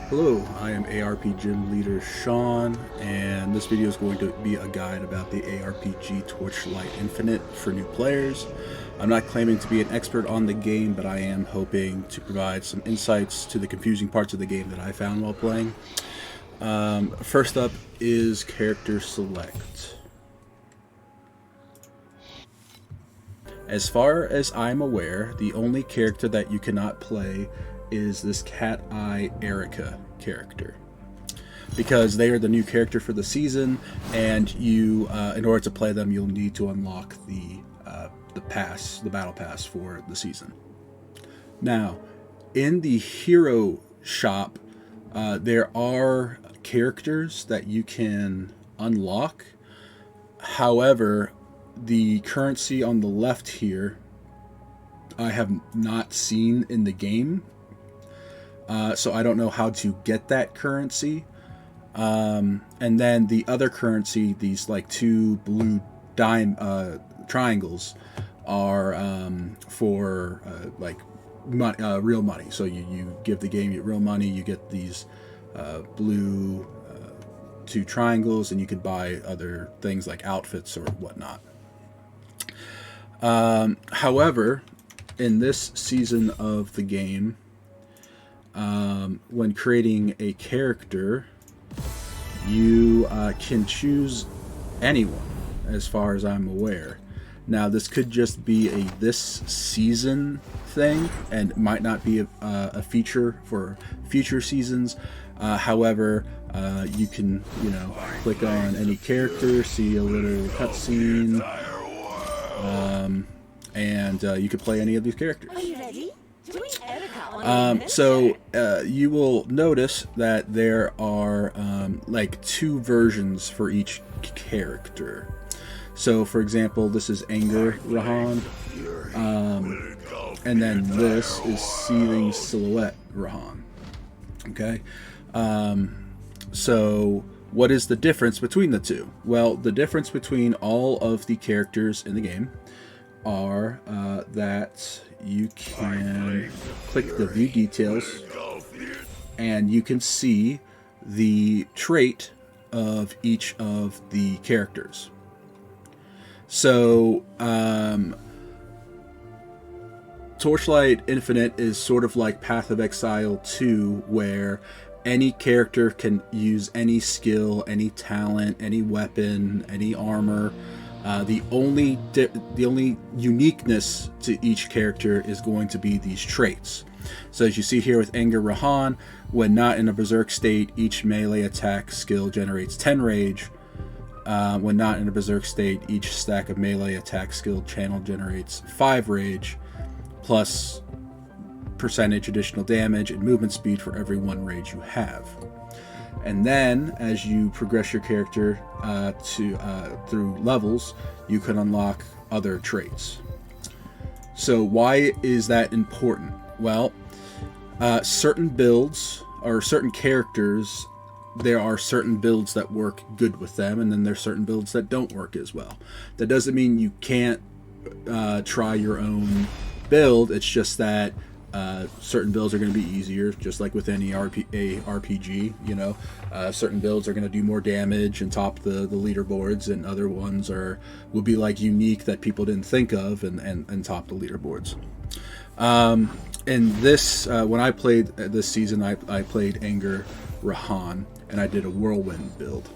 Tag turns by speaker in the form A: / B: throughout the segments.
A: Hello, I am ARP Gym Leader Sean, and this video is going to be a guide about the ARPG Torchlight Infinite for new players. I'm not claiming to be an expert on the game, but I am hoping to provide some insights to the confusing parts of the game that I found while playing. First up is character select. As far as I'm aware, the only character that you cannot play is this Cat Eye Erica character, because they are the new character for the season, and you, in order to play them, you'll need to unlock the battle pass for the season. Now, in the hero shop, there are characters that you can unlock. However, the currency on the left here, I have not seen in the game. So I don't know how to get that currency. And then the other currency, these like two blue triangles, are for like real money. So you give the game real money, you get these blue two triangles, and you could buy other things like outfits or whatnot. However, in this season of the game, when creating a character, you can choose anyone, as far as I'm aware. Now, this could just be this season thing, and might not be a feature for future seasons. However, you can, click on any character, see a little cutscene, and you could play any of these characters.
B: Are you ready?
A: So you will notice that there are like two versions for each character. So, for example, this is Anger Rahan, and then this is Seething Silhouette Rahan. Okay, so what is the difference between the two? Well, the difference between all of the characters in the game are that you can click the view details, and you can see the trait of each of the characters. So Torchlight Infinite is sort of like Path of Exile 2, where any character can use any skill, any talent, any weapon, any armor. The only uniqueness to each character is going to be these traits. So as you see here with Anger Rahan, when not in a berserk state, each melee attack skill generates 10 rage. When not in a berserk state, each stack of melee attack skill channel generates 5 rage, plus percentage additional damage and movement speed for every 1 rage you have. And then, as you progress your character through levels, you can unlock other traits. So why is that important? Well, certain builds or certain characters, there are certain builds that work good with them, and then there's certain builds that don't work as well. That doesn't mean you can't try your own build. It's just that certain builds are going to be easier, just like with any RPG. Certain builds are going to do more damage and top the leaderboards, and other ones will be like unique that people didn't think of and top the leaderboards. And this, when I played this season, I played Anger Rahan, and I did a whirlwind build.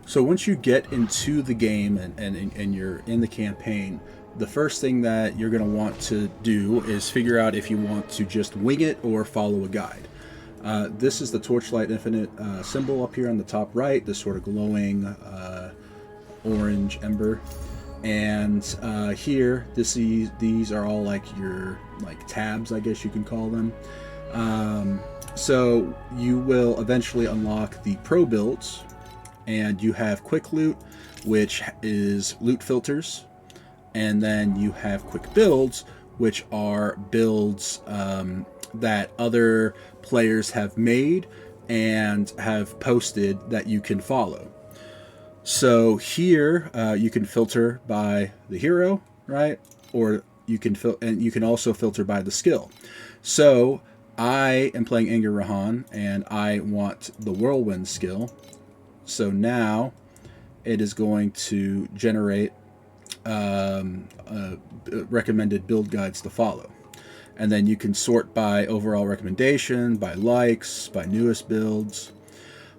A: So once you get into the game and you're in the campaign, the first thing that you're going to want to do is figure out if you want to just wing it or follow a guide. This is the Torchlight Infinite symbol up here on the top right, this sort of glowing orange ember. And here, these are all like your tabs, I guess you can call them. So you will eventually unlock the pro builds, and you have quick loot, which is loot filters. And then you have quick builds, which are builds that other players have made and have posted that you can follow. So here you can filter by the hero, right? Or you can and you can also filter by the skill. So I am playing Anger Rahan, and I want the Whirlwind skill. So now it is going to generate recommended build guides to follow. And then you can sort by overall recommendation, by likes, by newest builds.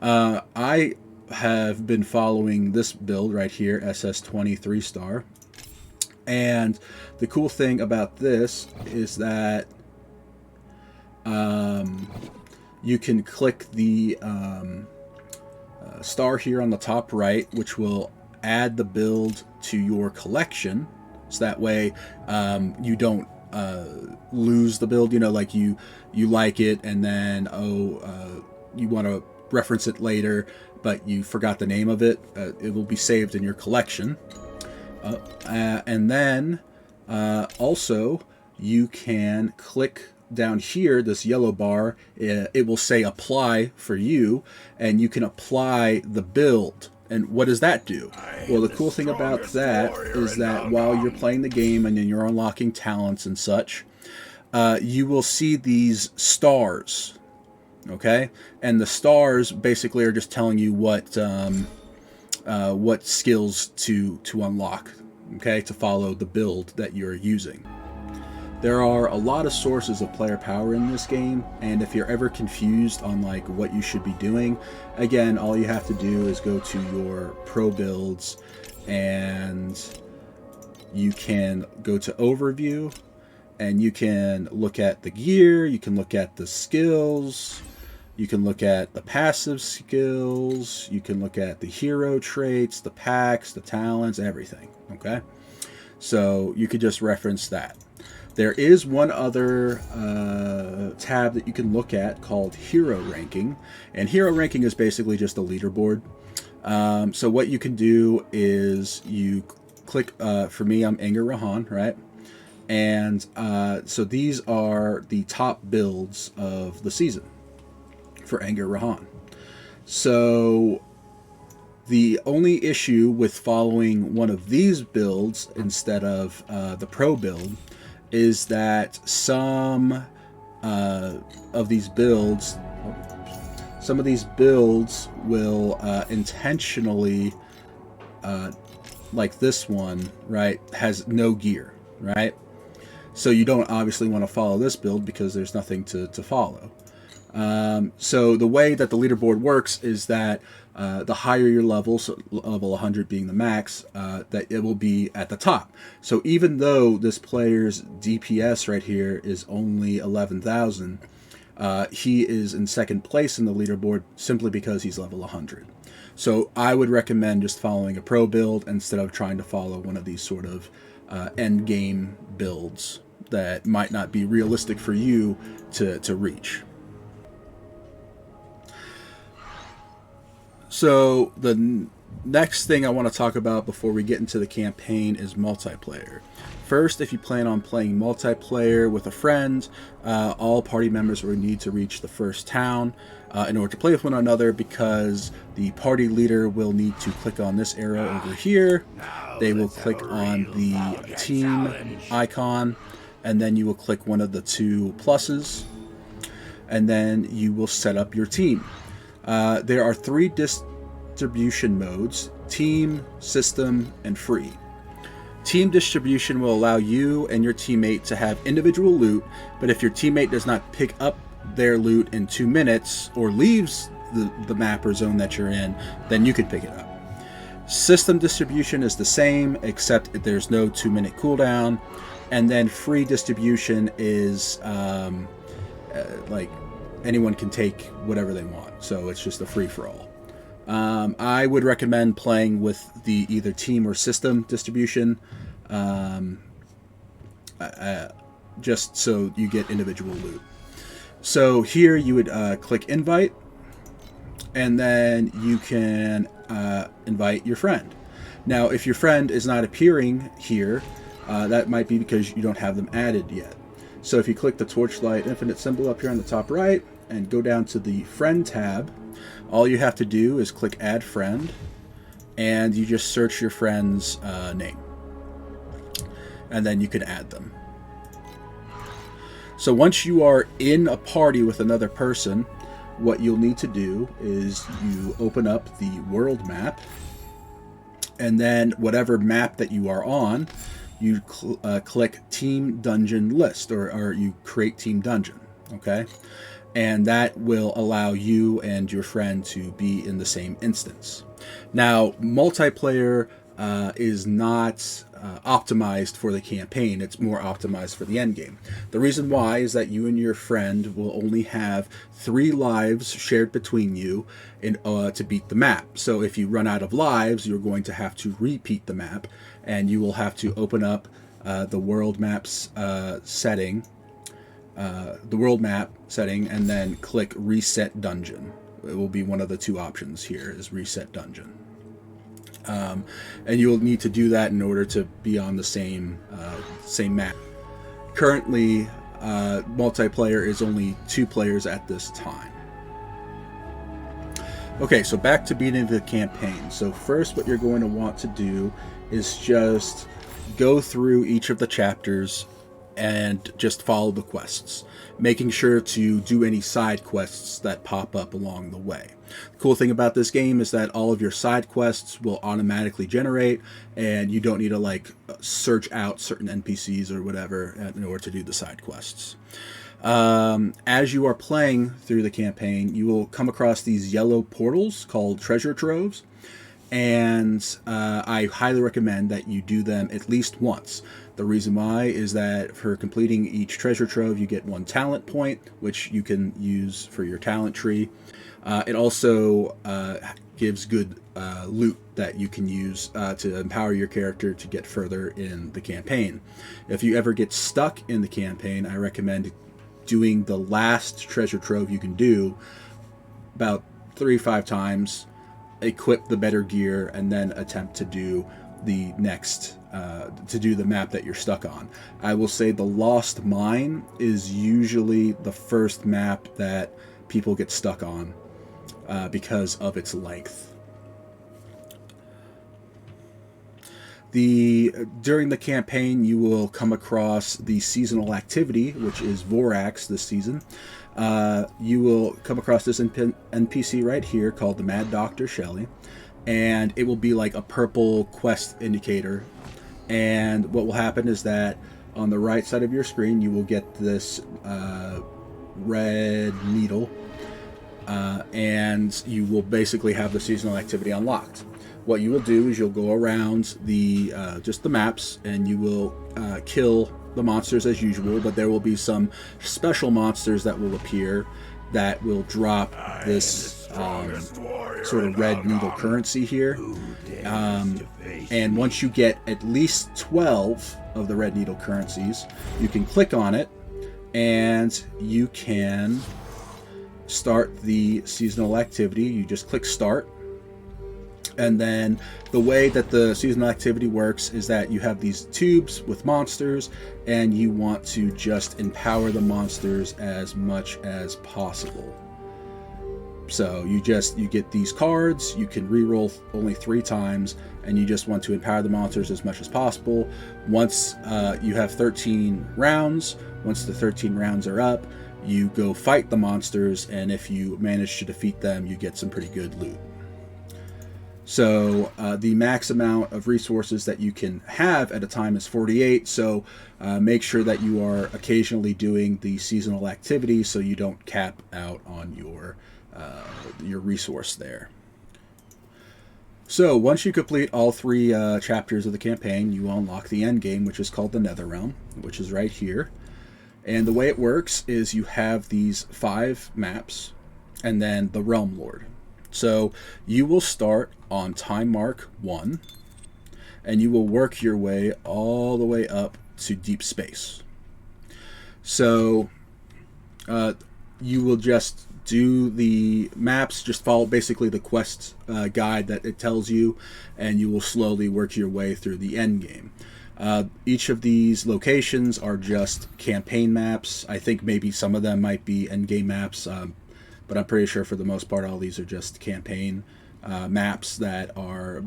A: I have been following this build right here, SS20 3-star. And the cool thing about this is that you can click the star here on the top right, which will add the build to your collection. So that way you don't lose the build, you know, like you like it and then you want to reference it later, but you forgot the name of it. It will be saved in your collection. And then also you can click down here, this yellow bar, it will say apply for you, and you can apply the build. And what does that do? Well, the cool thing about that is that while you're playing the game and then you're unlocking talents and such, you will see these stars, okay? And the stars basically are just telling you what skills to unlock, okay, to follow the build that you're using. There are a lot of sources of player power in this game, and if you're ever confused on like what you should be doing, again, all you have to do is go to your pro builds, and you can go to overview, and you can look at the gear, you can look at the skills, you can look at the passive skills, you can look at the hero traits, the packs, the talents, everything, okay? So you could just reference that. There is one other tab that you can look at called Hero Ranking, and Hero Ranking is basically just a leaderboard. So what you can do is you click, for me, I'm Anger Rahan, right? And so these are the top builds of the season for Anger Rahan. So the only issue with following one of these builds instead of the pro build is that some of these builds will intentionally, like this one, right, has no gear, right? So you don't obviously want to follow this build because there's nothing to follow. So the way that the leaderboard works is that the higher your level, so level 100 being the max, that it will be at the top. So even though this player's DPS right here is only 11,000, he is in second place in the leaderboard simply because he's level 100. So I would recommend just following a pro build instead of trying to follow one of these sort of end game builds that might not be realistic for you to reach. So the next thing I want to talk about before we get into the campaign is multiplayer. First, if you plan on playing multiplayer with a friend, all party members will need to reach the first town in order to play with one another, because the party leader will need to click on this arrow over here. They will click on the team icon, and then you will click one of the two pluses, and then you will set up your team. There are 3 distribution modes: team, system, and free. Team distribution will allow you and your teammate to have individual loot, but if your teammate does not pick up their loot in 2 minutes or leaves the map or zone that you're in, then you can pick it up. System distribution is the same, except there's no 2-minute cooldown. And then free distribution is like anyone can take whatever they want, so it's just a free-for-all. I would recommend playing with the either team or system distribution, just so you get individual loot. So here you would click invite, and then you can invite your friend. Now, if your friend is not appearing here, that might be because you don't have them added yet. So if you click the Torchlight infinite symbol up here on the top right and go down to the friend tab, all you have to do is click add friend, and you just search your friend's name, and then you can add them. So once you are in a party with another person, what you'll need to do is you open up the world map, and then whatever map that you are on, you click Team Dungeon List, or you create Team Dungeon, okay? And that will allow you and your friend to be in the same instance. Now, multiplayer is not optimized for the campaign. It's more optimized for the endgame. The reason why is that you and your friend will only have 3 lives shared between you to beat the map. So if you run out of lives, you're going to have to repeat the map, and you will have to open up the world maps setting, and then click Reset Dungeon. It will be one of the 2 options here, is Reset Dungeon. And you will need to do that in order to be on the same map. Currently, multiplayer is only 2 players at this time. Okay, so back to beating the campaign. So first, what you're going to want to do is just go through each of the chapters and just follow the quests, making sure to do any side quests that pop up along the way. The cool thing about this game is that all of your side quests will automatically generate, and you don't need to like search out certain NPCs or whatever in order to do the side quests. As you are playing through the campaign, you will come across these yellow portals called treasure troves, and I highly recommend that you do them at least once. The reason why is that for completing each treasure trove, you get 1 talent point, which you can use for your talent tree. It also gives good loot that you can use to empower your character to get further in the campaign. If you ever get stuck in the campaign, I recommend doing the last treasure trove you can do about 3-5 times, equip the better gear, and then attempt to do the next to do the map that you're stuck on. I will say the Lost Mine is usually the first map that people get stuck on because of its length. During the campaign, you will come across the seasonal activity, which is Vorax this season. You will come across this NPC right here called the Mad Dr. Shelley, and it will be like a purple quest indicator. And what will happen is that on the right side of your screen, you will get this red needle, and you will basically have the seasonal activity unlocked. What you will do is you'll go around just the maps, and you will kill the monsters as usual, but there will be some special monsters that will appear that will drop this sort of red needle currency here. And once you get at least 12 of the red needle currencies, you can click on it, and you can start the seasonal activity. You just click Start. And then the way that the seasonal activity works is that you have these tubes with monsters, and you want to just empower the monsters as much as possible. So you get these cards, you can reroll only 3 times, and you just want to empower the monsters as much as possible. Once you have 13 rounds, once the 13 rounds are up, you go fight the monsters, and if you manage to defeat them, you get some pretty good loot. So the max amount of resources that you can have at a time is 48, so make sure that you are occasionally doing the seasonal activity so you don't cap out on your resource there. So once you complete all 3 chapters of the campaign, you unlock the end game, which is called the Netherrealm, which is right here. And the way it works is you have these 5 maps, and then the Realm Lord. So you will start on time mark 1, and you will work your way all the way up to deep space. So you will just do the maps, just follow basically the quest guide that it tells you, and you will slowly work your way through the end game. Each of these locations are just campaign maps. I think maybe some of them might be end game maps, but I'm pretty sure for the most part all these are just campaign maps that are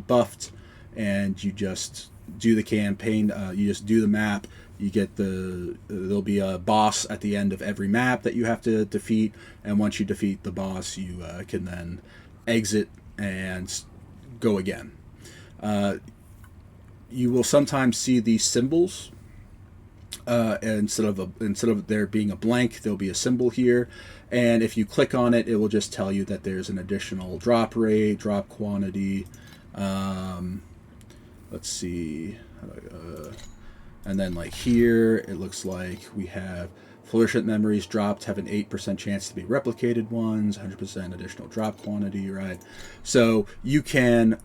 A: buffed, and you just do the campaign, you just do the map, you get there'll be a boss at the end of every map that you have to defeat, and once you defeat the boss, you can then exit and go again. You will sometimes see these symbols. Instead of there being a blank, there'll be a symbol here, and if you click on it, it will just tell you that there's an additional drop rate, drop quantity. Let's see, and then like here, it looks like we have fluorescent memories dropped have an 8% chance to be replicated ones, 100% additional drop quantity, right? So you can.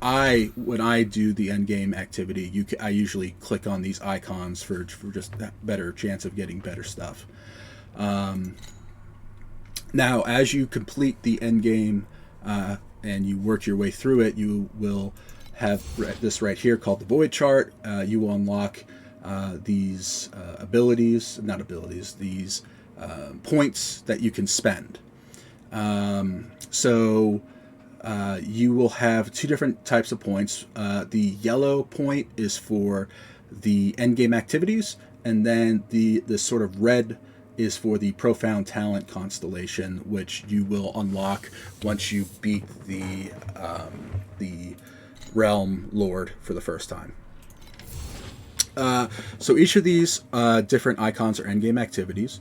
A: When I do the endgame activity, I usually click on these icons for just a better chance of getting better stuff. Now, as you complete the endgame and you work your way through it, you will have this right here called the void chart. You will unlock these these points that you can spend. You will have two different types of points. The yellow point is for the endgame activities, and then the sort of red is for the profound talent constellation, which you will unlock once you beat the realm lord for the first time. So each of these different icons are endgame activities.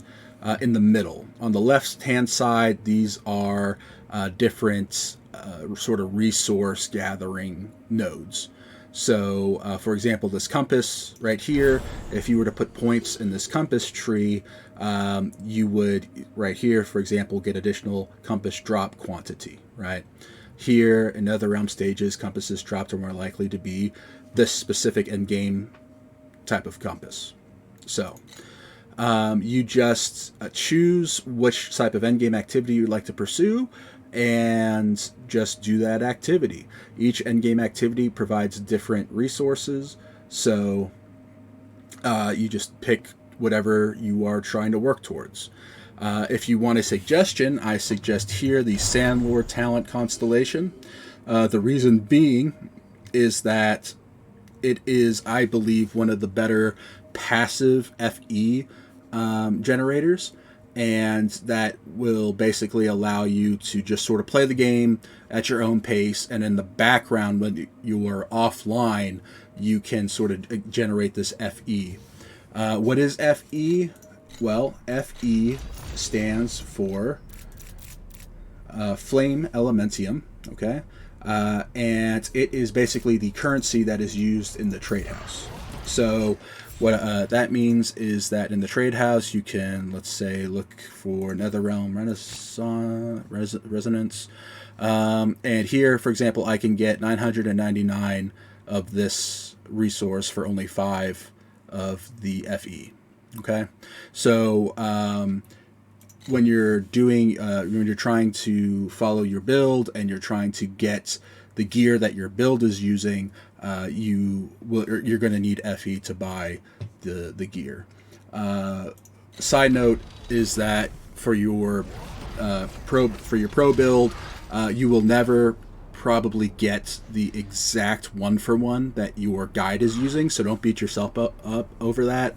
A: In the middle, on the left-hand side, these are different sort of resource gathering nodes. So, for example, this compass right here, if you were to put points in this compass tree, you would, right here, for example, get additional compass drop quantity, right? Here, in other realm stages, compasses dropped are more likely to be this specific endgame type of compass. So, you just choose which type of endgame activity you'd like to pursue, and just do that activity. Each endgame activity provides different resources, so you just pick whatever you are trying to work towards. If you want a suggestion, I suggest here the Sandlord Talent Constellation. The reason being is that it is, I believe, one of the better passive FE generators, and that will basically allow you to just sort of play the game at your own pace, and in the background, when you are offline, you can sort of generate this FE. What is FE? Well, FE stands for Flame Elementium, okay? And it is basically the currency that is used in the trade house. So what that means is that in the trade house, you can, let's say, look for Netherrealm Resonance. And here, for example, I can get 999 of this resource for only 5 of the FE. Okay? So when you're doing, when you're trying to follow your build and you're trying to get the gear that your build is using, you're going to need FE to buy the gear. Side note is that for your pro build, you will never probably get the exact 1-for-1 that your guide is using, so don't beat yourself up over that.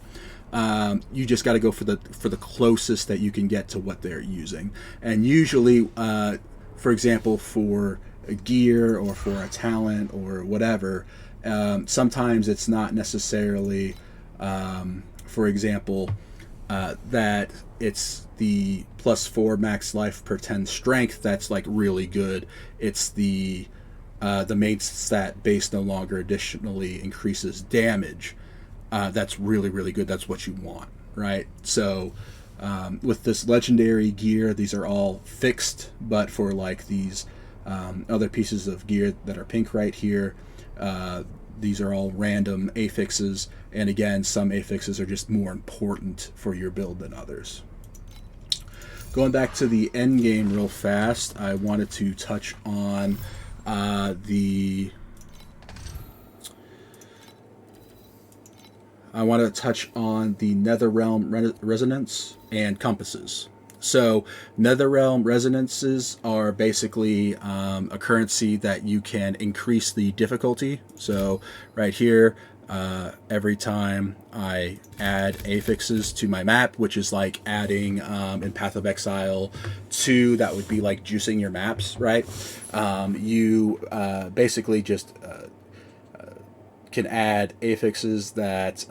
A: You just got to go for the closest that you can get to what they're using. And usually, for example, for a gear or for a talent or whatever, sometimes it's not necessarily, for example, that it's the +4 max life per 10 strength that's like really good. It's the main stat base no longer additionally increases damage. That's really, really good. That's what you want, right? So with this legendary gear, these are all fixed, but for like these other pieces of gear that are pink right here, these are all random affixes, and again, some affixes are just more important for your build than others. Going back to the end game real fast, I wanted to touch on the Netherrealm Resonance and compasses. So Netherrealm Resonances are basically a currency that you can increase the difficulty. So right here, every time I add affixes to my map, which is like adding in Path of Exile 2, that would be like juicing your maps, right? You basically just can add affixes that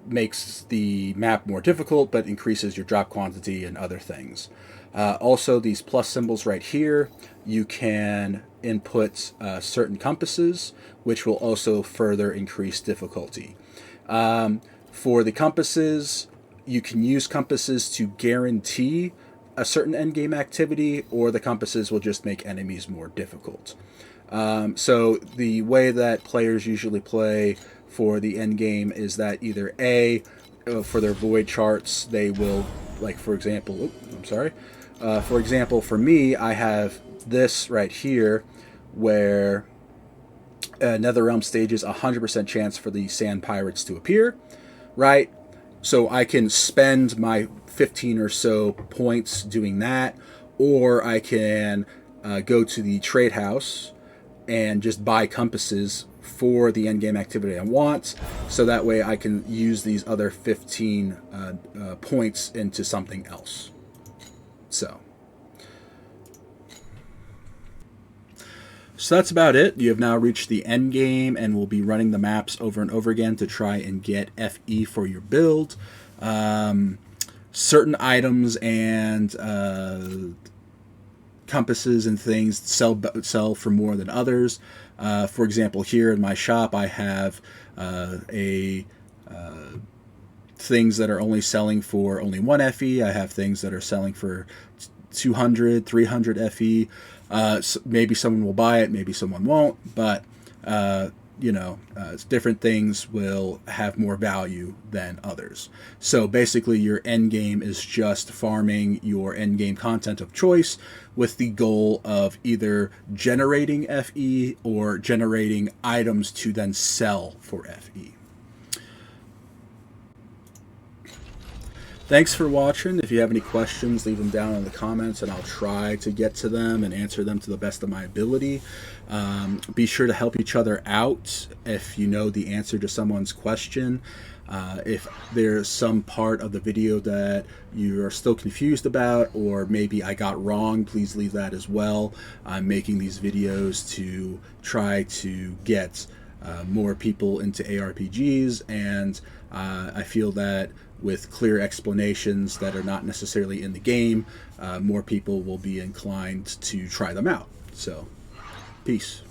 A: makes the map more difficult, but increases your drop quantity and other things. Also, these plus symbols right here, you can input certain compasses, which will also further increase difficulty. For the compasses, you can use compasses to guarantee a certain endgame activity, or the compasses will just make enemies more difficult. So the way that players usually play for the end game is that either A, for their void charts, they will, like for example, for example, for me, I have this right here, where Netherrealm stages 100% chance for the Sand Pirates to appear, right? So I can spend my 15 or so points doing that, or I can go to the trade house and just buy compasses for the endgame activity I want, so that way I can use these other 15 points into something else. So that's about it. You have now reached the end game, and we'll be running the maps over and over again to try and get FE for your build. Certain items and compasses and things sell for more than others. For example, here in my shop, I have things that are only selling for only 1 FE. I have things that are selling for 200, 300 FE. So maybe someone will buy it, maybe someone won't, but different things will have more value than others. So basically your end game is just farming your end game content of choice with the goal of either generating FE or generating items to then sell for FE. Thanks for watching. If you have any questions, leave them down in the comments, and I'll try to get to them and answer them to the best of my ability. Be sure to help each other out if you know the answer to someone's question. If there's some part of the video that you are still confused about, or maybe I got wrong, please leave that as well. I'm making these videos to try to get more people into ARPGs, and I feel that with clear explanations that are not necessarily in the game, more people will be inclined to try them out. So, peace.